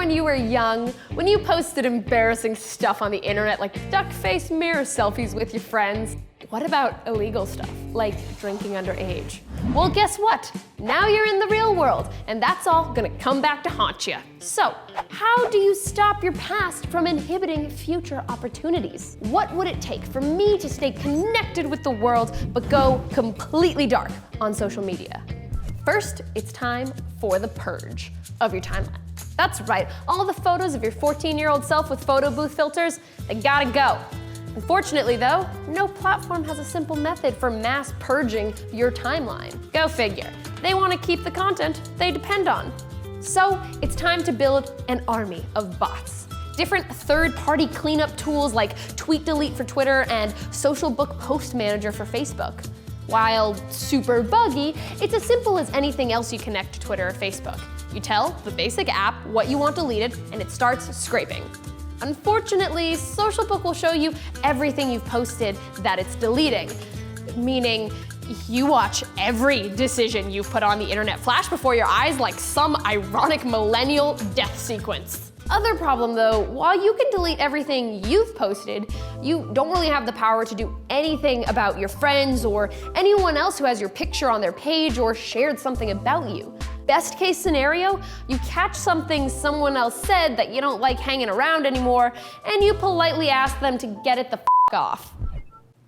when you were young, when you posted embarrassing stuff on the internet like duck face mirror selfies with your friends? What about illegal stuff, like drinking underage? Well, guess what? Now you're in the real world, and that's all gonna come back to haunt you. So, how do you stop your past from inhibiting future opportunities? What would it take for me to stay connected with the world, but go completely dark on social media? First, it's time for the purge of your timeline. That's right, all the photos of your 14-year-old self with photo booth filters, they gotta go. Unfortunately though, no platform has a simple method for mass purging your timeline. Go figure. They want to keep the content they depend on. So it's time to build an army of bots. Different third-party cleanup tools like Tweet Delete for Twitter and Social Book Post Manager for Facebook. While super buggy, it's as simple as anything else you connect to Twitter or Facebook. You tell the basic app what you want deleted and it starts scraping. Unfortunately, Social Book will show you everything you've posted that it's deleting, meaning you watch every decision you've put on the internet flash before your eyes like some ironic millennial death sequence. Other problem though, while you can delete everything you've posted, you don't really have the power to do anything about your friends or anyone else who has your picture on their page or shared something about you. Best case scenario, you catch something someone else said that you don't like hanging around anymore, and you politely ask them to get it the f off.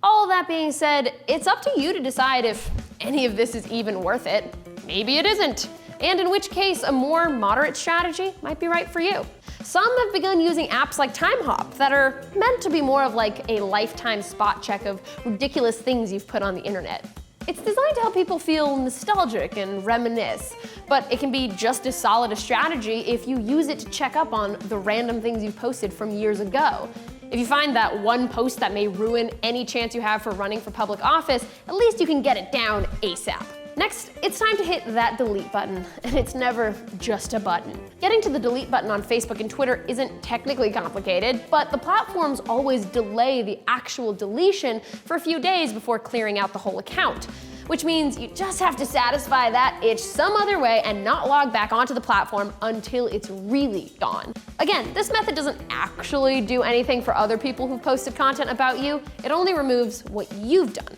All that being said, it's up to you to decide if any of this is even worth it. Maybe it isn't, and in which case a more moderate strategy might be right for you. Some have begun using apps like TimeHop that are meant to be more of like a lifetime spot check of ridiculous things you've put on the internet. It's designed to help people feel nostalgic and reminisce, but it can be just as solid a strategy if you use it to check up on the random things you've posted from years ago. If you find that one post that may ruin any chance you have for running for public office, at least you can get it down ASAP. Next, it's time to hit that delete button, and it's never just a button. Getting to the delete button on Facebook and Twitter isn't technically complicated, but the platforms always delay the actual deletion for a few days before clearing out the whole account, which means you just have to satisfy that itch some other way and not log back onto the platform until it's really gone. Again, this method doesn't actually do anything for other people who've posted content about you, it only removes what you've done.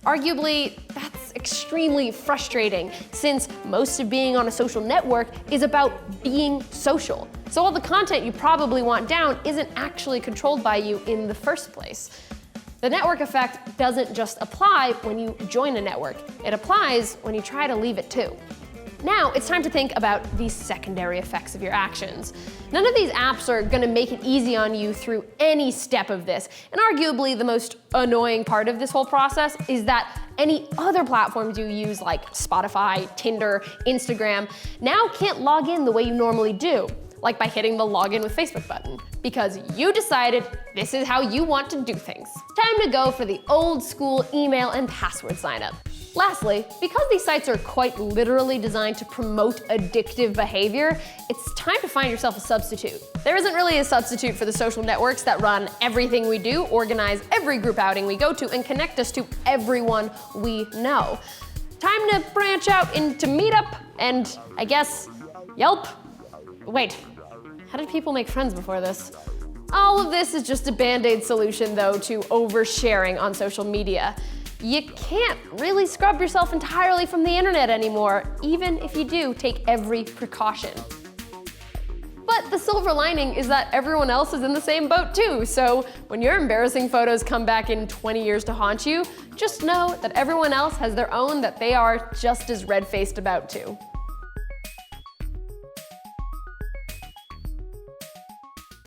Arguably, that's extremely frustrating since most of being on a social network is about being social. So all the content you probably want down isn't actually controlled by you in the first place. The network effect doesn't just apply when you join a network, it applies when you try to leave it too. Now, it's time to think about the secondary effects of your actions. None of these apps are gonna make it easy on you through any step of this, and arguably the most annoying part of this whole process is that any other platforms you use like Spotify, Tinder, Instagram, now can't log in the way you normally do, like by hitting the login with Facebook button, because you decided this is how you want to do things. Time to go for the old school email and password sign up. Lastly, because these sites are quite literally designed to promote addictive behavior, it's time to find yourself a substitute. There isn't really a substitute for the social networks that run everything we do, organize every group outing we go to, and connect us to everyone we know. Time to branch out into Meetup and, I guess, Yelp? Wait, how did people make friends before this? All of this is just a band-aid solution, though, to oversharing on social media. You can't really scrub yourself entirely from the internet anymore, even if you do take every precaution. But the silver lining is that everyone else is in the same boat too, so when your embarrassing photos come back in 20 years to haunt you, just know that everyone else has their own that they are just as red-faced about too.